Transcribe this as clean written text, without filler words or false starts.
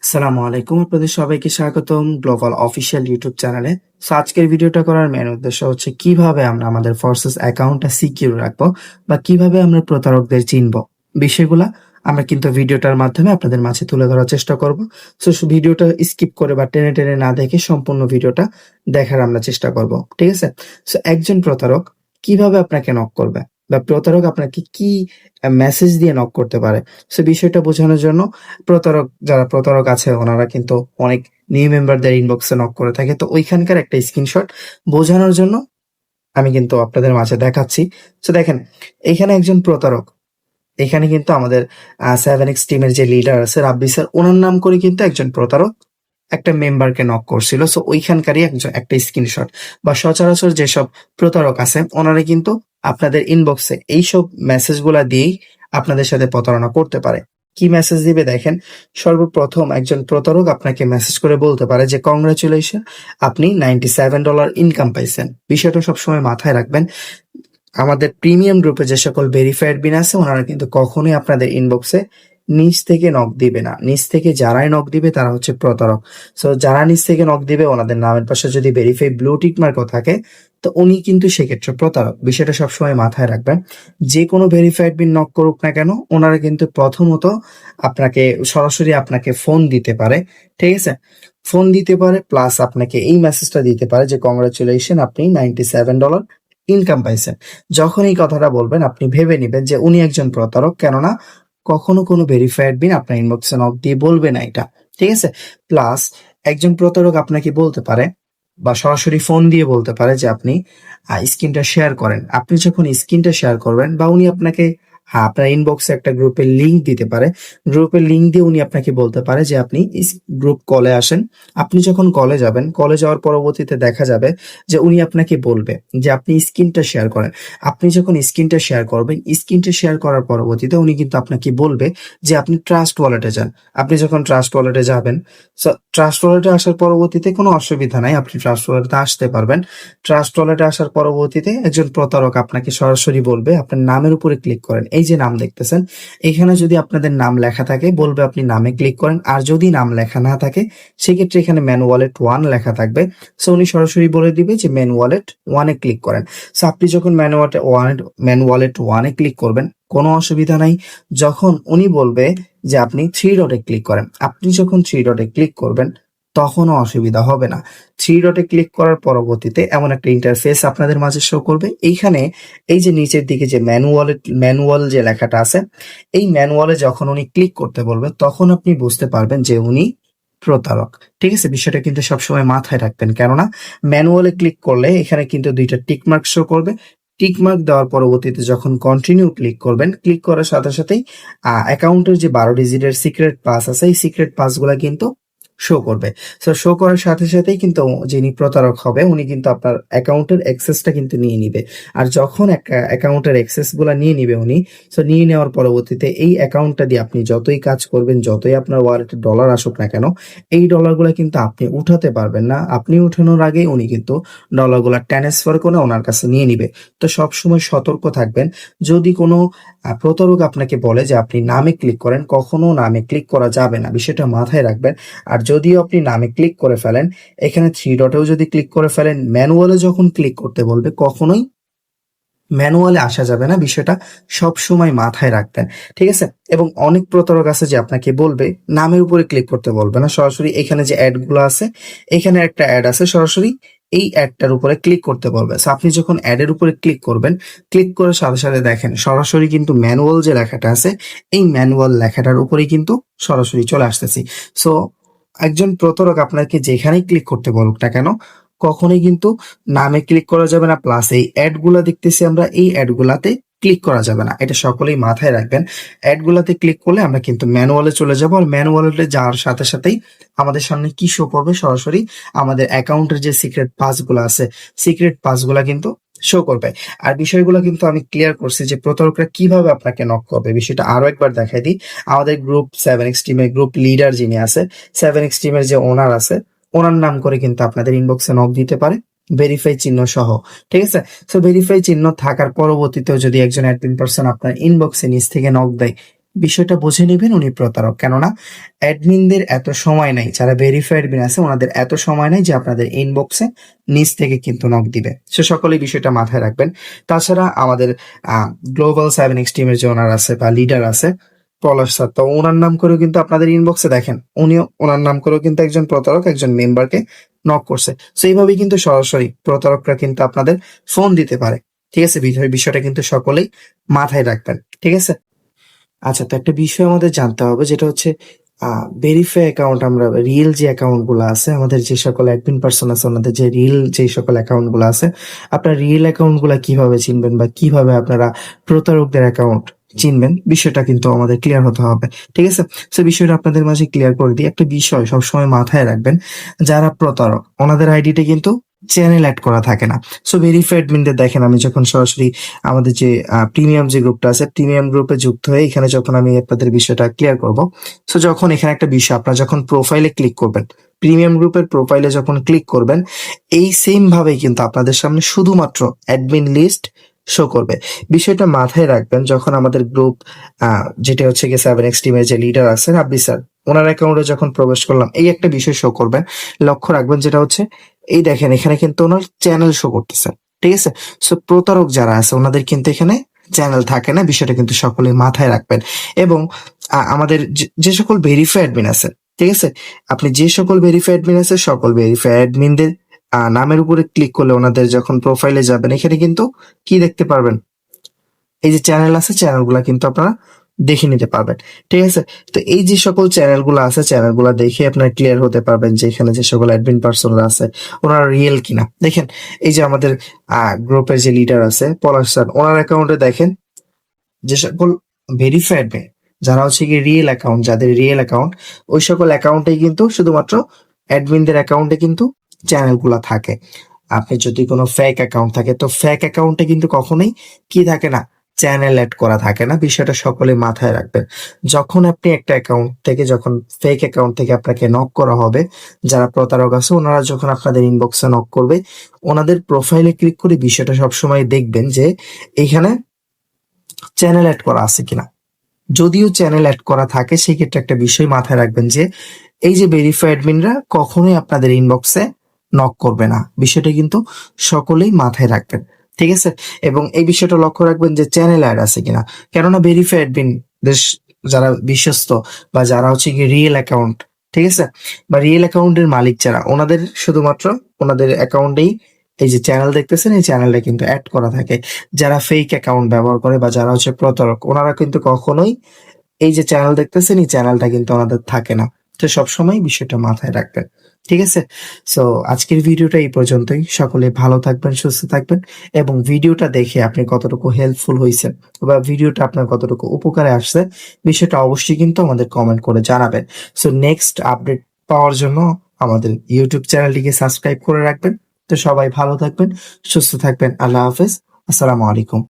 আসসালামু আলাইকুম, আপনাদের সবাইকে স্বাগতম গ্লোবাল অফিসিয়াল ইউটিউব চ্যানেলে। আজকের ভিডিওটা করার মেন উদ্দেশ্য হচ্ছে কিভাবে আমরা আমাদের ফোর্সেস অ্যাকাউন্টটা সিকিউর রাখবো বা কিভাবে আমরা প্রতারকদের চিনবো। বিষয়গুলা আমরা কিন্তু ভিডিওটার মাধ্যমে আপনাদের মাঝে তুলে ধরার চেষ্টা করব। ভিডিওটা স্কিপ করে বা টেনে টেনে না দেখে সম্পূর্ণ ভিডিওটা দেখার আমরা চেষ্টা করব, ঠিক আছে? একজন প্রতারক কিভাবে আপনাকে নক করবে বা প্রতারক আপনাকে কি মেসেজ দিয়ে নক করতে পারে, বিষয়টা বোঝানোর জন্য যারা প্রতারক আছে ওনারা কিন্তু অনেক নিউ মেম্বারদের ইনবক্সে নক করে থাকে। তো ওইখানকার একটা স্ক্রিনশট বোঝানোর জন্য আমি কিন্তু আপনাদের মাঝে দেখাচ্ছি। দেখেন, এখানে একজন প্রতারক, এখানে কিন্তু আমাদের 7X টিমের যে লিডার আছে রাব্বি স্যার, ওনার নাম করে কিন্তু একজন প্রতারক একটা মেম্বারকে নক করছিল। ওইখানকারই একটা স্ক্রিনশট বা সচরাচর যেসব প্রতারক আছে ওনারা কিন্তু আপনাদের ইনবক্সে এইসব মেসেজগুলা দিয়েই আপনাদের সাথে প্রতারণা করতে পারে। কি মেসেজ দিবে দেখেন, সর্বপ্রথম একজন প্রতারক আপনাকে মেসেজ করে বলতে পারে যে কংগ্রাচুলেশন, আপনি $97 ইনকাম পাইছেন। বিষয়টা সবসময় মাথায় রাখবেন। আমাদের প্রিমিয়াম গ্রুপে যে সকল ভেরিফাইড বিন আছে ওনারা কিন্তু কখনোই আপনাদের ইনবক্সে নিচ থেকে নক দিবে না। নিচ থেকে যারাই নক দিবে তারা হচ্ছে প্রতারক। যারা নিচ থেকে নক দিবে ওনাদের নামের পাশে যদি ভেরিফাই ব্লু টিক মার্কও থাকে, তো উনি কিন্তু সেক্ষেত্রে প্রতারক। বিষয়টা সবসময় মাথায় রাখবেন। যে কোনো ভেরিফাইড বিন নক করুক না কেন, ওনারা কিন্তু প্রথমত সরাসরি আপনাকে ফোন দিতে পারে, ঠিক আছে? ফোন দিতে পারে প্লাস আপনাকে এই মেসেজটা দিতে পারে যে কংগ্রাচুলেশন, আপনি $97 ইনকাম পাইছেন। যখন এই কথাটা বলবেন আপনি ভেবে নিবেন যে উনি একজন প্রতারক, কেননা কখনো কোনো ভেরিফাইড বিন আপনার ইনবক্সে নক দিয়ে বলবে না এটা, ঠিক আছে? প্লাস একজন প্রতারক আপনাকে বলতে পারে বা সরাসরি ফোন দিয়ে বলতে পারে যে আপনি স্ক্রিনটা শেয়ার করেন। আপনি যখন স্ক্রিনটা শেয়ার করবেন বা উনি আপনাকে আপনার ইনবক্সে একটা গ্রুপের লিংক দিতে পারে। গ্রুপের লিংক দিয়ে উনি আপনাকে বলতে পারে যে আপনি গ্রুপ কলে আসেন। আপনি যখন কলে যাবেন, কলে যাওয়ার পরবর্তীতে দেখা যাবে যে উনি আপনাকে বলবে যে আপনি স্ক্রিনটা শেয়ার করেন। আপনি যখন স্ক্রিনটা শেয়ার করবেন, স্ক্রিনটা শেয়ার করার পরবর্তীতে উনি কিন্তু আপনাকে বলবে যে আপনি ট্রাস্ট ওয়ালেটে যান। আপনি যখন ট্রাস্ট ওয়ালেটে যাবেন, ট্রাস্ট ওয়ালেটে আসার পরবর্তীতে কোনো অসুবিধা নাই, আপনি ট্রাস্ট ওয়ালেটে আসতে পারবেন। ট্রাস্ট ওয়ালেটে আসার পরবর্তীতে একজন প্রতারক আপনাকে সরাসরি বলবে আপনার নামের উপরে ক্লিক করেন। এই যে নাম দেখতেছেন, এখানে যদি আপনাদের নাম লেখা থাকে বলবে আপনি নামে ক্লিক করেন, আর যদি নাম লেখা না থাকে সেক্ষেত্রে এখানে ম্যান ওয়ালেট 1 লেখা থাকবে। উনি সরাসরি বলে দিবে যে ম্যান ওয়ালেট 1-এ ক্লিক করেন। আপনি যখন ম্যান ওয়ালেট 1-এ ক্লিক করবেন কোনো অসুবিধা নাই। যখন উনি বলবে যে আপনি 3 ডটে ক্লিক করেন, আপনি যখন 3 ডটে ক্লিক করবেন তখনও অসুবিধা হবে না। 3 ডটে ক্লিক করার পরবর্তীতে এমন একটা ইন্টারফেস আপনাদের মাঝে শো করবে। এইখানে এই যে নিচের দিকে যে ম্যানুয়াল যে লেখাটা আছে, এই ম্যানুয়ালে যখন উনি ক্লিক করতে বলবে তখন আপনি বুঝতে পারবেন যে উনি প্রতারক, ঠিক আছে? বিষয়টা কিন্তু সবসময় মাথায় রাখবেন, কেননা ম্যানুয়ালে ক্লিক করলে এখানে কিন্তু 2টা টিক মার্ক শো করবে। টিক মার্ক দেওয়ার পরবর্তীতে যখন কন্টিনিউ ক্লিক করবেন, ক্লিক করার সাথে সাথেই অ্যাকাউন্টের যে 12 ডিজিটের সিক্রেট পাস আছে এই সিক্রেট পাসগুলা কিন্তু শো করবে। শো করার সাথে সাথেই কিন্তু যিনি প্রতারক হবে উনি কিন্তু আপনার অ্যাকাউন্টের অ্যাক্সেসটা কিন্তু নিয়ে নিবে। আর যখন একটা অ্যাকাউন্টের অ্যাক্সেস গুলা নিয়ে নিবে উনি, নিয়ে নেওয়ার পরবর্তীতে এই অ্যাকাউন্টটা দিয়ে আপনি যতই কাজ করবেন, যতই আপনার ওয়ালেটে ডলার আসুক না কেন, এই ডলারগুলো কিন্তু আপনি উঠাতে পারবেন না। আপনি উঠানোর আগেই উনি কিন্তু ডলারগুলো ট্রান্সফার করে ওনার কাছে নিয়ে নিবে। তো সবসময় সতর্ক থাকবেন। যদি কোনো প্রতারক আপনাকে বলে যে আপনি নামে ক্লিক করেন, কখনো নামে ক্লিক করা যাবে না, বিষয়টা মাথায় রাখবেন। আর যদিও আপনি নামে ক্লিক করে ফেলেন, এখানে 3 ডটেও যদি ক্লিক করে ফেলেন, ম্যানুয়ালে যখন ক্লিক করতে বলবে কখনোই ম্যানুয়ালে আসা যাবে না। বিষয়টা সব সময় মাথায় রাখবেন, ঠিক আছে? এবং অনেক প্রতারক আছে যে আপনাকে বলবে নামের উপরে ক্লিক করতে বলবে না, সরাসরি এখানে যে অ্যাড গুলো আছে, এখানে একটা অ্যাড আছে, সরাসরি এই অ্যাডটার উপরে ক্লিক করতে বলবে। আপনি যখন অ্যাডের উপরে ক্লিক করবেন, ক্লিক করার সাথে সাথে দেখেন সরাসরি কিন্তু ম্যানুয়াল যে লেখাটা আছে এই ম্যানুয়াল লেখাটার উপরেই কিন্তু সরাসরি চলে আসতেছি। সো একজন প্রতারক আপনাকে যেখানেই ক্লিক করতে বলুক না কেন, কখনোই কিন্তু নামে ক্লিক করা যাবে না, প্লাস এই অ্যাড গুলা দেখতেছি আমরা, এই অ্যাড গুলাতে ক্লিক করা যাবে না। এটা সকলেই মাথায় রাখবেন। অ্যাড গুলাতে ক্লিক করলে আমরা কিন্তু ম্যানুয়ালে চলে যাব, আর ম্যানুয়ালে যাওয়ার সাথে সাথেই আমাদের সামনে কি শো করবে, সরাসরি আমাদের অ্যাকাউন্টের যে সিক্রেট পাস গুলো আছে, সিক্রেট পাস গুলা কিন্তু শো করবে। আর বিষয়গুলো কিন্তু আমি ক্লিয়ার করছি যে প্রতারকরা কিভাবে আপনাকে নক করবে। বিষয়টা আরো একবার দেখাই দিই। আমাদের গ্রুপ 7X টিমের গ্রুপ লিডার যিনি আছে, 7X টিমের যে ওনার আছে, ওনার নাম করে কিন্তু আপনাদের ইনবক্সে নক দিতে পারে ভেরিফাই চিহ্ন সহ, ঠিক আছে? ভেরিফাই চিহ্ন থাকার পরবর্তীতেও যদি একজন অ্যাডমিন পার্সন আপনার ইনবক্সে নিচ থেকে নক দেয়, বিষয়টা বুঝে নিবেন উনি প্রতারক। কেননা অ্যাডমিনদের এত সময় নাই, যারা ভেরিফাইড অ্যাডমিন আছে ওনাদের এত সময় নাই যে আপনাদের ইনবক্সে নিজ থেকে কিন্তু নক দিবে। সো সকলেই বিষয়টা মাথায় রাখবেন। তাছাড়া আমাদের গ্লোবাল 7x টিমের যে ওনার আছে বা লিডার আছে পলাশ স্যার, তো ওনার নাম করেও কিন্তু আপনাদের ইনবক্সে দেখেন উনিও ওনার নাম করেও কিন্তু একজন প্রতারক একজন মেম্বারকে নক করছে। সো এইভাবেই কিন্তু সরাসরি প্রতারকরা কিন্তু আপনাদের ফোন দিতে পারে। ঠিক আছে, বিষয়টা কিন্তু সকলেই মাথায় রাখবেন। ঠিক আছে। আচ্ছা, তো একটা বিষয় আমাদের জানতে হবে যেটা হচ্ছে ভেরিফাই অ্যাকাউন্ট, আমরা রিয়েল যে অ্যাকাউন্ট গুলো আছে আমাদের যে সকল অ্যাডমিন পার্সন আছে ওনাদের যে রিয়েল যে সকল অ্যাকাউন্ট গুলো আছে, আপনার রিয়েল অ্যাকাউন্ট গুলা কিভাবে চিনবেন বা কিভাবে আপনারা প্রতারকদের অ্যাকাউন্ট চিনবেন, বিষয়টা কিন্তু আমাদের ক্লিয়ার হতে হবে। ঠিক আছে, সে বিষয়টা আপনাদের মাঝে ক্লিয়ার করে দিই। একটা বিষয় সবসময় মাথায় রাখবেন, যারা প্রতারক ওনাদের আইডিটা কিন্তু চ্যানেল অ্যাড করা থাকে না। সো ভেরিফাইড মিনদের দেখেন, আমি যখন সরাসরি আমাদের যে প্রিমিয়াম যে গ্রুপটা আছে প্রিমিয়াম গ্রুপে যুক্ত হয়ে এখানে যখন আমি আপনাদের বিষয়টা ক্লিয়ার করব, সো যখন এখানে একটা বিষয় আপনারা যখন প্রোফাইলে ক্লিক করবেন, প্রিমিয়াম গ্রুপের প্রোফাইলে যখন ক্লিক করবেন, এই সেম ভাবেই কিন্তু আপনাদের সামনে শুধুমাত্র অ্যাডমিন লিস্ট শো করবে। বিষয়টা মাথায় রাখবেন, যখন আমাদের গ্রুপ যেটা হচ্ছে গিয়ে 7x টিমের যে লিডার আছে রাব্বি স্যার, ওনার অ্যাকাউন্টে যখন প্রবেশ করলাম এই একটা বিষয় শো করবেন। লক্ষ্য রাখবেন যেটা হচ্ছে এই দেখেন এখানে কিন্তু ওনার চ্যানেল শো করতেছে। ঠিক আছে, সো প্রতারক যারা আছে ওনাদের কিন্তু এখানে চ্যানেল থাকে না, বিষয়টা কিন্তু সকলে মাথায় রাখবেন। এবং আমাদের যে সকল ভেরিফাই অ্যাডমিন আছে, ঠিক আছে, আপনি যে সকল ভেরিফাই অ্যাডমিন আছে সকল ভেরিফাই অ্যাডমিনদের নামের উপরে ক্লিক করলে ওনাদের যখন প্রোফাইলে যাবেন এখানে কিন্তু কি দেখতে পারবেন, এই যে চ্যানেল আছে চ্যানেলগুলা কিন্তু আপনারা দেখে নিতে পারবেন। ঠিক আছে, তো এই যে সকল চ্যানেলগুলো আছে চ্যানেলগুলো দেখে আপনারা ক্লিয়ার হতে পারবেন যে এখানে যে সকল অ্যাডমিন পার্সনরা আছে ওনারা রিয়েল কিনা। দেখেন এই যে আমাদের গ্রুপের যে লিডার আছে পলাশ স্যার, ওনার অ্যাকাউন্টে দেখেন যে সকল ভেরিফাইড যারা হচ্ছে কি রিয়েল অ্যাকাউন্ট, যাদের রিয়েল অ্যাকাউন্ট ওই সকল অ্যাকাউন্টেই কিন্তু শুধুমাত্র অ্যাডমিনদের অ্যাকাউন্টে কিন্তু চ্যানেলগুলো থাকে। আপনি যদি কোনো ফেক অ্যাকাউন্ট থাকে তো ফেক অ্যাকাউন্টে কিন্তু কখনোই কি থাকে না, চ্যানেল অ্যাড করা থাকে না। বিষয়টা সকলে মাথায় রাখবেন। যখন আপনি একটা অ্যাকাউন্ট থেকে যখন ফেক অ্যাকাউন্ট থেকে আপনাকে নক করা হবে, যারা প্রতারক আছে ওনারা যখন আপনাদের ইনবক্সে নক করবে ওনাদের প্রোফাইলে ক্লিক করে বিষয়টা সবসময় দেখবেন যে এখানে চ্যানেল অ্যাড করা আছে কিনা। যদিও চ্যানেল অ্যাড করা থাকে সেই ক্ষেত্রে একটা বিষয় মাথায় রাখবেন যে এই যে ভেরিফাই অ্যাডমিনরা কখনোই আপনাদের ইনবক্সে নক করবে না। বিষয়টা কিন্তু সকলেই মাথায় রাখবেন। ঠিক আছে, এবং এই বিষয়টা লক্ষ্য রাখবেন যে চ্যানেল অ্যাড আছে কিনা। কেননা ভেরিফাই অ্যাডমিন যারা বিশ্বস্ত বা যারা হচ্ছে কি রিয়েল অ্যাকাউন্ট, ঠিক আছে, বা রিয়েল অ্যাকাউন্টের মালিক যারা ওনাদের শুধুমাত্র ওনাদের অ্যাকাউন্টেই এই যে চ্যানেল দেখতেছেন এই চ্যানেলটা কিন্তু অ্যাড করা থাকে। যারা ফেক অ্যাকাউন্ট ব্যবহার করে বা যারা হচ্ছে প্রতারক ওনারা কিন্তু কখনোই এই যে চ্যানেল দেখতেছেন এই চ্যানেলটা কিন্তু ওনাদের থাকে না। তো সবসময় বিষয়টা মাথায় রাখবেন। ঠিক আছে, সো আজকের ভিডিওটা এই পর্যন্তই। সকলে ভালো থাকবেন, সুস্থ থাকবেন, এবং ভিডিওটা দেখে আপনি কতটুকু হেল্পফুল হয়েছেন বা ভিডিওটা আপনার কতটুকু উপকারে আসছে বিষয়টা অবশ্যই কিন্তু আমাদের কমেন্ট করে জানাবেন। সো নেক্সট আপডেট পাওয়ার জন্য আমাদের ইউটিউব চ্যানেলটিকে সাবস্ক্রাইব করে রাখবেন। তো সবাই ভালো থাকবেন, সুস্থ থাকবেন। আল্লাহ হাফেজ, আসসালামু আলাইকুম।